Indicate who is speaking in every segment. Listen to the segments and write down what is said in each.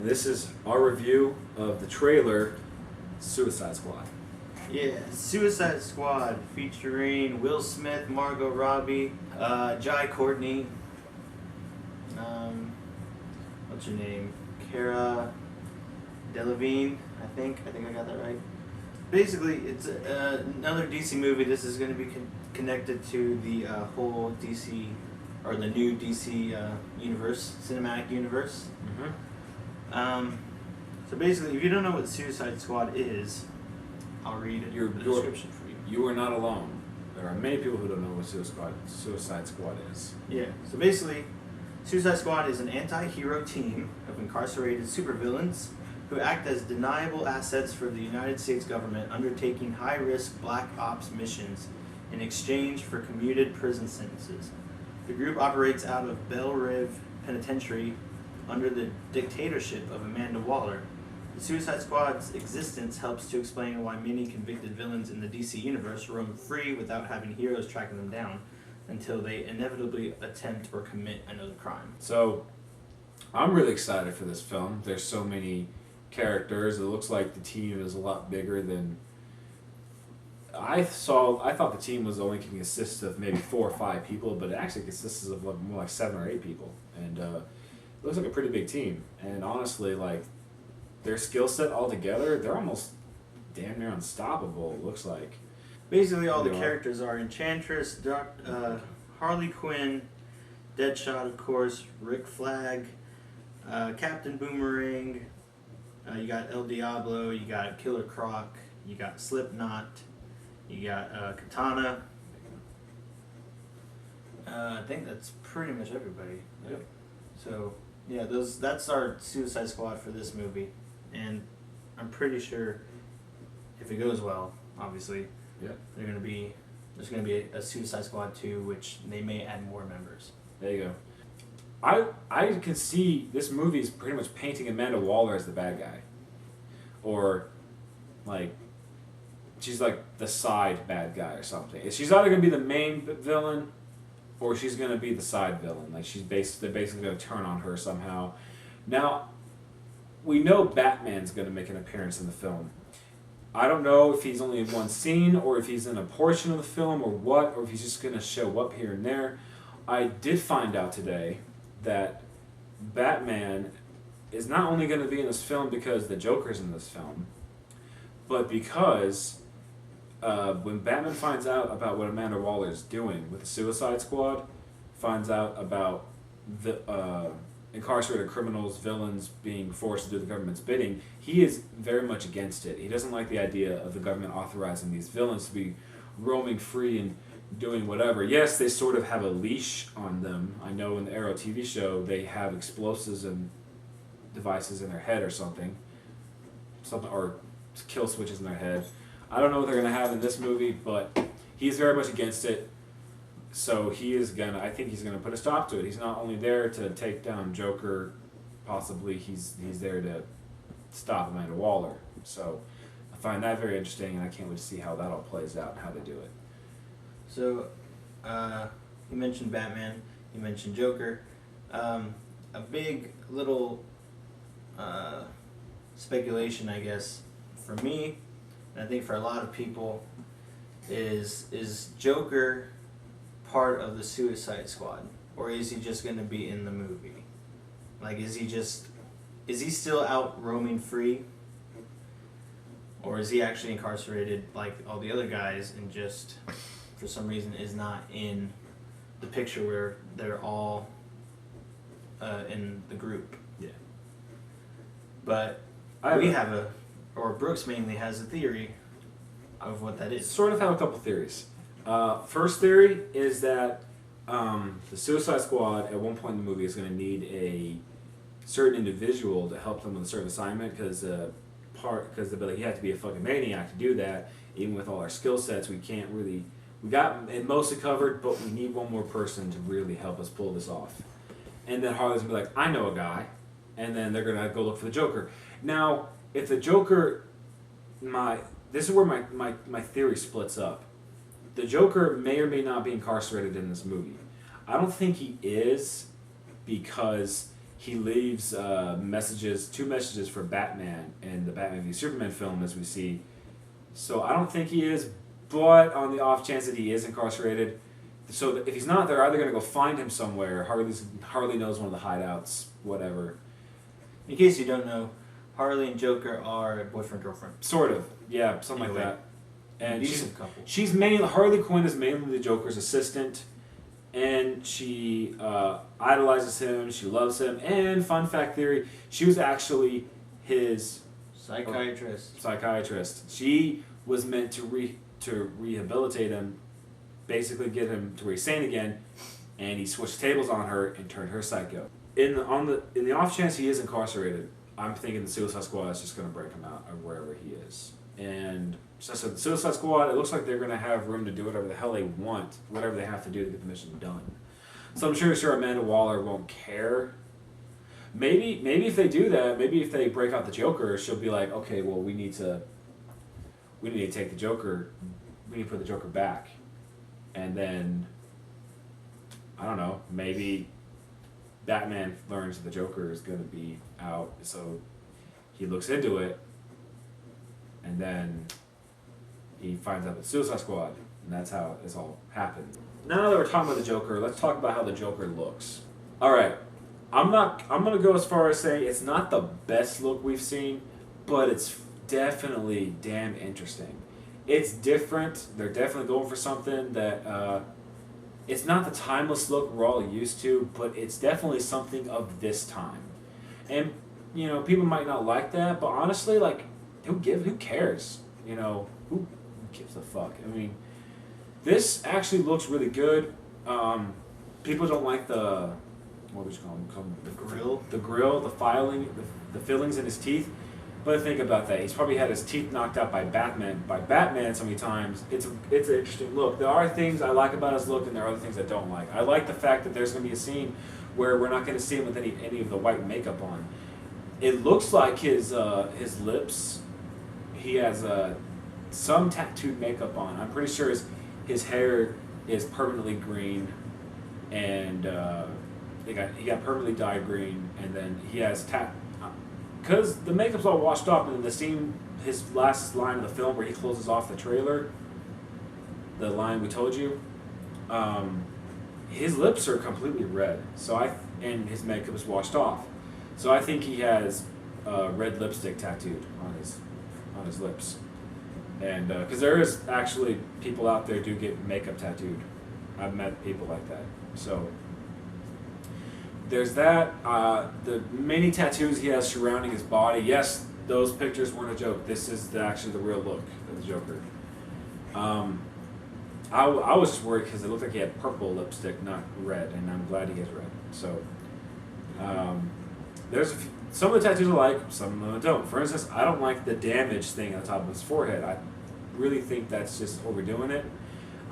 Speaker 1: This is our review of the trailer Suicide Squad.
Speaker 2: Yeah, Suicide Squad featuring Will Smith, Margot Robbie, Jai Courtney, what's her name? Cara Delevingne, I think. I think I got that right. Basically, it's another DC movie. This is going to be connected to the whole DC, or the new DC universe, cinematic universe. So basically, if you don't know what Suicide Squad is, I'll read the description for you.
Speaker 1: You are not alone. There are many people who don't know what Suicide Squad is.
Speaker 2: Yeah, so basically, Suicide Squad is an anti-hero team of incarcerated supervillains who act as deniable assets for the United States government, undertaking high-risk black ops missions in exchange for commuted prison sentences. The group operates out of Belle Rive Penitentiary under the dictatorship of Amanda Waller. The Suicide Squad's existence helps to explain why many convicted villains in the DC universe roam free without having heroes tracking them down until they inevitably attempt or commit another crime.
Speaker 1: So, I'm really excited for this film. There's so many characters. It looks like the team is a lot bigger than I thought the team was only going to consist of maybe 4 or 5 people, but it actually consists of more like 7 or 8 people. And it looks like a pretty big team. And honestly, like, their skill set all together, they're almost damn near unstoppable, it looks like.
Speaker 2: Basically, all the characters are Enchantress, Harley Quinn, Deadshot, of course, Rick Flag, Captain Boomerang, you got El Diablo, you got Killer Croc, you got Slipknot, you got Katana. I think that's pretty much everybody.
Speaker 1: Yep.
Speaker 2: So, yeah, that's our Suicide Squad for this movie. And I'm pretty sure if it goes well, obviously,
Speaker 1: Yeah.
Speaker 2: there's gonna be a Suicide Squad 2, which they may add more members.
Speaker 1: There you go. I can see this movie is pretty much painting Amanda Waller as the bad guy. Or, like, she's like the side bad guy or something. She's either going to be the main villain or she's going to be the side villain. Like, they're basically going to turn on her somehow. Now, we know Batman's going to make an appearance in the film. I don't know if he's only in one scene or if he's in a portion of the film or what, or if he's just going to show up here and there. I did find out today that Batman is not only going to be in this film because the Joker's in this film, but because when Batman finds out about what Amanda Waller is doing with the Suicide Squad, finds out about the incarcerated criminals, villains being forced to do the government's bidding, he is very much against it. He doesn't like the idea of the government authorizing these villains to be roaming free and doing whatever. Yes, they sort of have a leash on them. I know in the Arrow TV show they have explosives and devices in their head or something, or kill switches in their head. I don't know what they're gonna have in this movie, but he's very much against it. So I think he's gonna put a stop to it. He's not only there to take down Joker, possibly he's there to stop Amanda Waller. So I find that very interesting, and I can't wait to see how that all plays out and how they do it.
Speaker 2: So, you mentioned Batman, you mentioned Joker. A big little speculation, I guess, for me, and I think for a lot of people, is Joker part of the Suicide Squad, or is he just going to be in the movie? Like, is he still out roaming free, or is he actually incarcerated like all the other guys and just for some reason is not in the picture where they're all in the group?
Speaker 1: Yeah.
Speaker 2: But Brooks mainly has a theory of what that is.
Speaker 1: Sort of have a couple theories. First theory is that the Suicide Squad at one point in the movie is going to need a certain individual to help them with a certain assignment because they'll be like, you have to be a fucking maniac to do that. Even with all our skill sets, we got it mostly covered, but we need one more person to really help us pull this off. And then Harley's going to be like, I know a guy. And then they're going to go look for the Joker. Now, if the Joker, this is where my theory splits up. The Joker may or may not be incarcerated in this movie. I don't think he is because he leaves two messages for Batman in the Batman v Superman film, as we see. So I don't think he is, but on the off chance that he is incarcerated, so if he's not, they're either going to go find him somewhere. Harley knows one of the hideouts, whatever.
Speaker 2: In case you don't know, Harley and Joker are boyfriend girlfriend.
Speaker 1: Sort of, yeah, something
Speaker 2: Anyway,
Speaker 1: like that. And
Speaker 2: couple.
Speaker 1: she's mainly Harley Quinn is mainly the Joker's assistant, and she idolizes him. She loves him. And fun fact theory, she was actually his psychiatrist. She was meant to rehabilitate him, basically get him to where he's sane again, and he switched tables on her and turned her psycho. In the off chance he is incarcerated, I'm thinking the Suicide Squad is just going to break him out of wherever he is. And so the Suicide Squad, it looks like they're going to have room to do whatever the hell they want, whatever they have to do to get the mission done. So I'm sure Amanda Waller won't care. Maybe if they do that, maybe if they break out the Joker, she'll be like, okay, well we need to take the Joker, we need to put the Joker back, and then I don't know, maybe Batman learns that the Joker is going to be out, so he looks into it, and then he finds out it's Suicide Squad, and that's how this all happened. Now that we're talking about the Joker, let's talk about how the Joker looks. All right, I'm gonna go as far as say it's not the best look we've seen, but it's definitely damn interesting. It's different. They're definitely going for something that it's not the timeless look we're all used to, but it's definitely something of this time. And you know, people might not like that, but honestly, like, who cares? You know, who gives a fuck? I mean, this actually looks really good. People don't like the what would you call them? The grill, the filing, the fillings in his teeth. But think about that. He's probably had his teeth knocked out by Batman so many times. It's an interesting look. There are things I like about his look, and there are other things I don't like. I like the fact that there's going to be a scene where we're not going to see him with any of the white makeup on. It looks like his lips. He has some tattooed makeup on. I'm pretty sure his hair is permanently green, and he got permanently dyed green, and then he has because the makeup's all washed off, and the scene, his last line of the film where he closes off the trailer, the line we told you, his lips are completely red. And his makeup is washed off. So I think he has red lipstick tattooed on his lips, and because there is actually people out there do get makeup tattooed. I've met people like that. So there's that. The many tattoos he has surrounding his body. Yes, those pictures weren't a joke. This is actually the real look of the Joker. I was just worried because it looked like he had purple lipstick, not red, and I'm glad he has red. So there's some of the tattoos I like, some of them I don't. For instance, I don't like the damage thing on top of his forehead. I really think that's just overdoing it.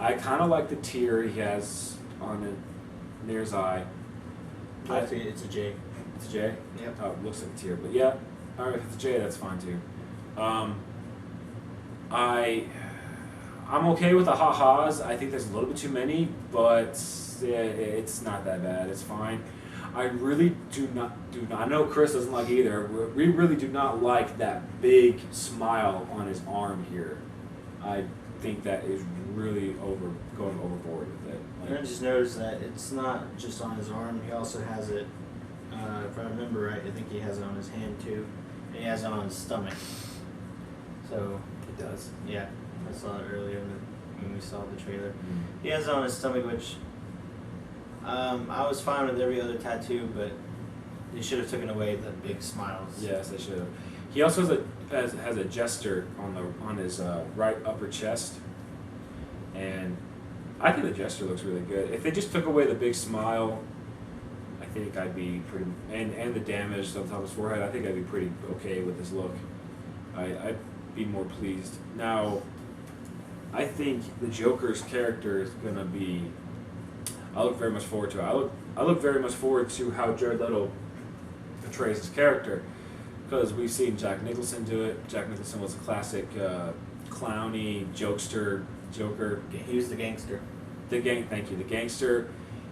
Speaker 1: I kind of like the tear he has on it near his eye.
Speaker 2: Actually, it's a J.
Speaker 1: It's a J?
Speaker 2: Yep.
Speaker 1: Oh, it looks like a tear, but yeah. Alright, if it's a J, that's fine too. I'm okay with the ha-has. I think there's a little bit too many, but it's not that bad. It's fine. I really do not. I know Chris doesn't like it either. We really do not like that big smile on his arm here. I think that is really going overboard with it.
Speaker 2: I just noticed that it's not just on his arm. He also has it. If I remember right, I think he has it on his hand too, and he has it on his stomach. So
Speaker 1: it does.
Speaker 2: Yeah, I saw it earlier when we saw the trailer.
Speaker 1: Mm.
Speaker 2: He has it on his stomach, which I was fine with every other tattoo, but they should have taken away the big smiles.
Speaker 1: Yes, they should have. He also has a jester on his right upper chest, and I think the jester looks really good. If they just took away the big smile, I think I'd be pretty, and the damage on top of his forehead, I think I'd be pretty okay with this look. I'd be more pleased. Now, I think the Joker's character is gonna be. I look very much forward to it. I look very much forward to how Jared Leto portrays his character, because we've seen Jack Nicholson do it. Jack Nicholson was a classic clowny jokester Joker.
Speaker 2: He was the gangster.
Speaker 1: Thank you, the gangster.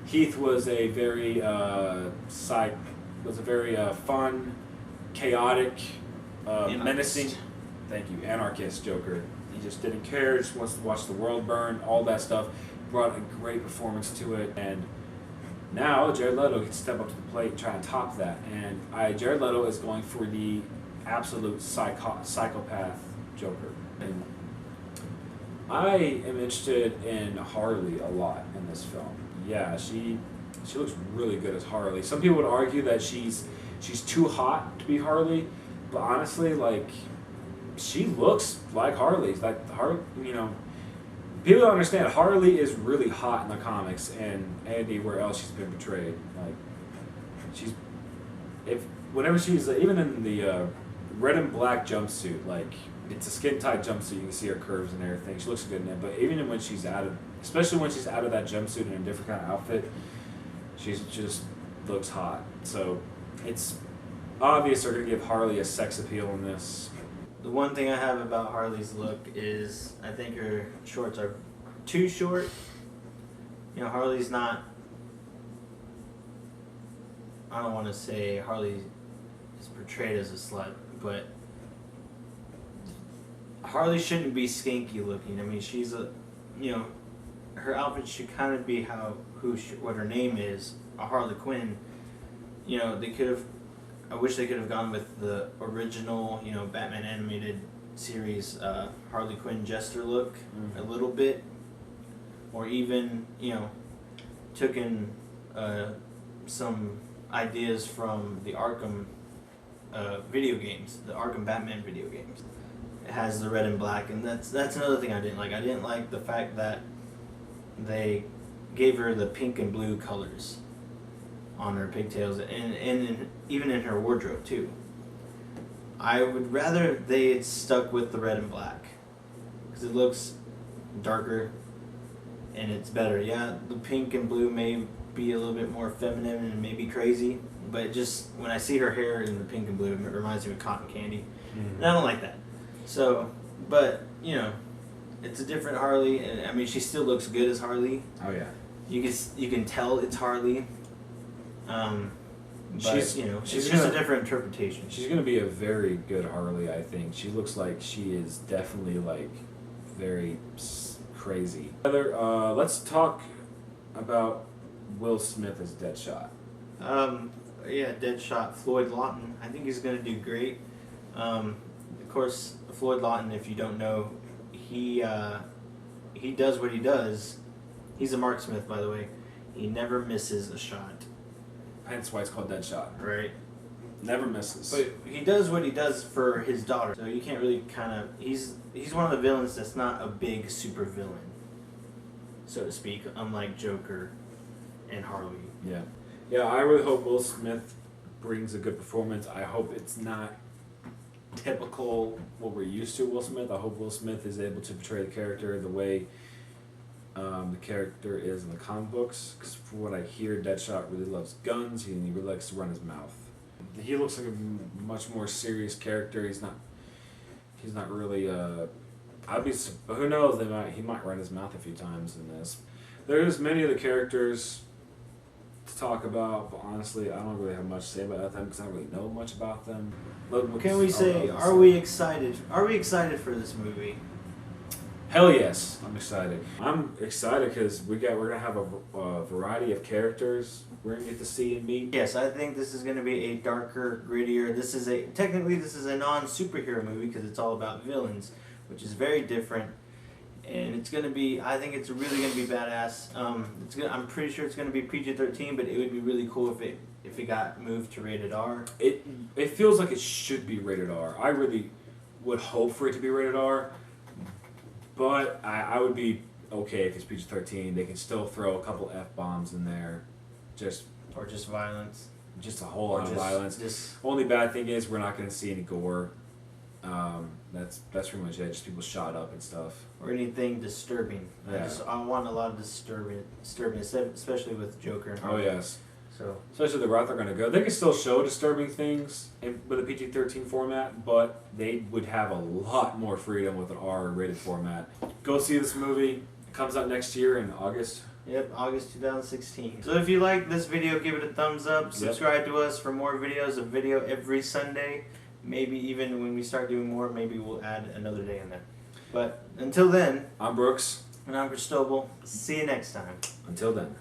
Speaker 1: Heath was a very was a very fun, chaotic,
Speaker 2: Anarchist.
Speaker 1: menacing. Thank you, anarchist Joker. He just didn't care. Just wants to watch the world burn. All that stuff. Brought a great performance to it, and now Jared Leto can step up to the plate and try and top that. And Jared Leto is going for the absolute psychopath Joker. And I am interested in Harley a lot in this film. Yeah, she looks really good as Harley. Some people would argue that she's too hot to be Harley, but honestly, like, she looks like Harley. Like Harley, you know. People don't understand Harley is really hot in the comics and anywhere else she's been portrayed. Like, whenever she's even in the red and black jumpsuit, like, it's a skin tight jumpsuit. You can see her curves and everything. She looks good in it. But even when she's especially when she's out of that jumpsuit in a different kind of outfit, she just looks hot. So it's obvious they're gonna give Harley a sex appeal in this.
Speaker 2: The one thing I have about Harley's look is I think her shorts are too short. You know, Harley's not. I don't want to say Harley is portrayed as a slut, but Harley shouldn't be skanky looking. I mean, she's her outfit should kind of be what her name is, a Harley Quinn. You know, they could have. I wish they could have gone with the original, Batman animated series Harley Quinn jester look a little bit, or even took in some ideas from the Arkham video games, the Arkham Batman video games. It has the red and black, and that's another thing I didn't like. I didn't like the fact that they gave her the pink and blue colors on her pigtails and even in her wardrobe too. I would rather they had stuck with the red and black because it looks darker and it's better. Yeah, the pink and blue may be a little bit more feminine and maybe crazy, but just when I see her hair in the pink and blue, it reminds me of cotton candy, and I don't like that. So, but it's a different Harley, and I mean she still looks good as Harley.
Speaker 1: Oh yeah.
Speaker 2: You can tell it's Harley. But,
Speaker 1: she's
Speaker 2: it's just a different interpretation.
Speaker 1: She's gonna be a very good Harley, I think. She looks like she is definitely like very crazy. Let's talk about Will Smith as Deadshot.
Speaker 2: Yeah, Deadshot, Floyd Lawton. I think he's gonna do great. Of course, Floyd Lawton, if you don't know, he does what he does. He's a marksmith, by the way. He never misses a shot.
Speaker 1: Hence why it's called Deadshot.
Speaker 2: Right.
Speaker 1: Never misses.
Speaker 2: But he does what he does for his daughter. So you can't really he's one of the villains that's not a big super villain, so to speak, unlike Joker and Harley.
Speaker 1: Yeah. Yeah, I really hope Will Smith brings a good performance. I hope it's not typical what we're used to Will Smith. I hope Will Smith is able to portray the character the way the character is in the comic books, because from what I hear, Deadshot really loves guns. He really likes to run his mouth. He looks like a much more serious character. He's not really. Who knows? He might run his mouth a few times in this. There's many of the characters to talk about, but honestly, I don't really have much to say about them because I don't really know much about them.
Speaker 2: What can we say? Are we excited? Are we excited for this movie?
Speaker 1: Hell yes, I'm excited. I'm excited because we're gonna have a variety of characters we're gonna get to see and meet.
Speaker 2: Yes, I think this is gonna be a darker, grittier. This is a non-superhero movie because it's all about villains, which is very different. And it's gonna be. I think it's really gonna be badass. I'm pretty sure it's gonna be PG-13, but it would be really cool if it got moved to rated R.
Speaker 1: It feels like it should be rated R. I really would hope for it to be rated R. But I would be okay if it's PG-13. They can still throw a couple F-bombs in there. Just
Speaker 2: violence.
Speaker 1: Just a whole lot of violence. Only bad thing is we're not going to see any gore. That's pretty much it. Just people shot up and stuff.
Speaker 2: Or anything disturbing.
Speaker 1: Yeah.
Speaker 2: I want a lot of disturbing, especially with Joker and Harley.
Speaker 1: Oh, yes.
Speaker 2: So
Speaker 1: especially the route they're going to go. They can still show disturbing things with a PG-13 format, but they would have a lot more freedom with an R-rated format. Go see this movie. It comes out next year in August.
Speaker 2: Yep, August 2016. So if you like this video, give it a thumbs up. Subscribe to us for more videos. A video every Sunday. Maybe even when we start doing more, maybe we'll add another day in there. But until then,
Speaker 1: I'm Brooks.
Speaker 2: and I'm Cristobal. See you next time.
Speaker 1: Until then.